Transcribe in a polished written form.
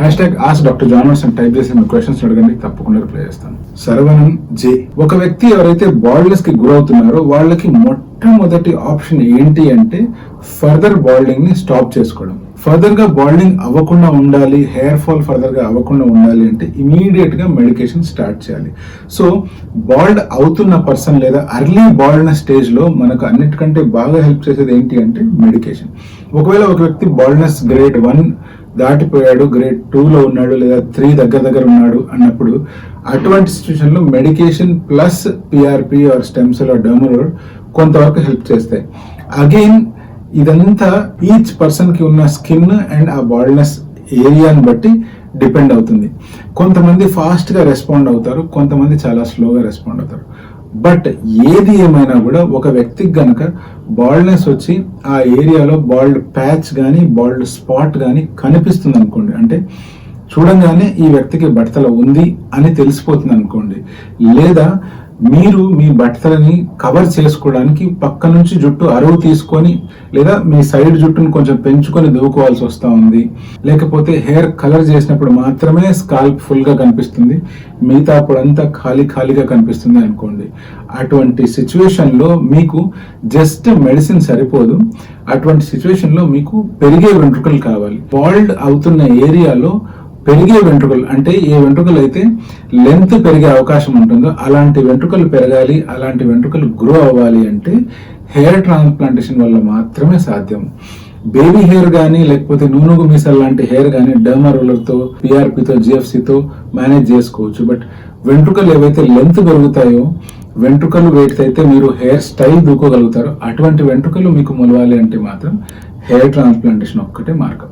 #ask Dr. Johners అని type చేసి మీ questions అడగండి, తప్పకుండా రిప్లై చేస్తాను. శరవణం జే, ఒక వ్యక్తి ఎవరైతే బాల్డ్నెస్ కి గురవుతున్నారో వాళ్ళకి మొట్టమొదటి ఆప్షన్ ఏంటి అంటే ఫర్దర్ బాల్డింగ్ ని స్టాప్ చేసుకోవడం. ఫర్దర్ గా బాల్డింగ్ అవ్వకుండా ఉండాలి, హెయిర్ ఫాల్ ఫర్దర్ గా అవ్వకుండా ఉండాలి అంటే ఇమీడియట్ గా మెడికేషన్ స్టార్ట్ చేయాలి. సో బాల్డ్ అవుతున్న పర్సన్ లేదా అర్లీ బాల్డ్నెస్ స్టేజ్ లో మనకు అన్నిటికంటే బాగా హెల్ప్ చేసేది ఏంటి అంటే మెడికేషన్. ఒకవేళ ఒక వ్యక్తి బాల్డ్నెస్ గ్రేడ్ 1 దాటిపోయాడు, గ్రేడ్ 2 లో ఉన్నాడు లేదా 3 దగ్గర ఉన్నాడు అన్నప్పుడు అటువంటి సిచ్యువేషన్ లో medication plus PRP or stem cell or dermaroller కొంతవరకు హెల్ప్ చేస్తాయి. అగైన్ ఇదంతా ఈచ్ పర్సన్ కి ఉన్న స్కిన్ అండ్ ఆ బాల్డ్నెస్ ఏరియాని బట్టి డిపెండ్ అవుతుంది. కొంతమంది ఫాస్ట్ గా రెస్పాండ్ అవుతారు, కొంతమంది చాలా స్లోగా రెస్పాండ్ అవుతారు. బట్ ఏది ఏమైనా కూడా ఒక వ్యక్తికి గనక బాల్డ్నెస్ వచ్చి ఆ ఏరియాలో బాల్డ్ ప్యాచ్ కానీ బాల్డ్ స్పాట్ కానీ కనిపిస్తుంది అనుకోండి, అంటే చూడంగానే ఈ వ్యక్తికి బట్టతల ఉంది అని తెలిసిపోతుంది అనుకోండి, లేదా మీరు మీ బట్టతలని కవర్ చేసుకోవడానికి పక్క నుంచి జుట్టు అరువు తీసుకొని లేదా మీ సైడ్ జుట్టును కొంచెం పెంచుకొని దువ్వుకోవాల్సి వస్తూ ఉంది, లేకపోతే హెయిర్ కలర్ చేసినప్పుడు మాత్రమే స్కాల్ప్ ఫుల్ గా కనిపిస్తుంది, మిగతా అప్పుడంతా ఖాళీగా కనిపిస్తుంది అనుకోండి. అటువంటి సిచ్యువేషన్ లో మీకు జస్ట్ మెడిసిన్ సరిపోదు. అటువంటి సిచ్యువేషన్ లో మీకు పెరిగే వెంట్రుకలు కావాలి. బాల్డ్ అవుతున్న ఏరియాలో పెరిగే వెంట్రుకలు అంటే ఏ వెంట్రుకలు అయితే లెంత్ పెరిగే అవకాశం ఉంటుందో అలాంటి వెంట్రుకలు పెరగాలి, అలాంటి వెంట్రుకలు గ్రో అవ్వాలి అంటే హెయిర్ ట్రాన్స్ప్లాంటేషన్ వల్ల మాత్రమే సాధ్యం. బేబీ హెయిర్ కానీ లేకపోతే నూనూగు మీసాల లాంటి హెయిర్ కానీ డర్మా రోలర్తో, పిఆర్పితో, జిఎఫ్సితో మేనేజ్ చేసుకోవచ్చు. బట్ వెంట్రుకలు ఏవైతే లెంత్ పెరుగుతాయో, వెంట్రుకలు వేటికైతే మీరు హెయిర్ స్టైల్ దూకోగలుగుతారో అటువంటి వెంట్రుకలు మీకు మొలవాలి అంటే మాత్రం హెయిర్ ట్రాన్స్ప్లాంటేషన్ ఒక్కటే మార్గం.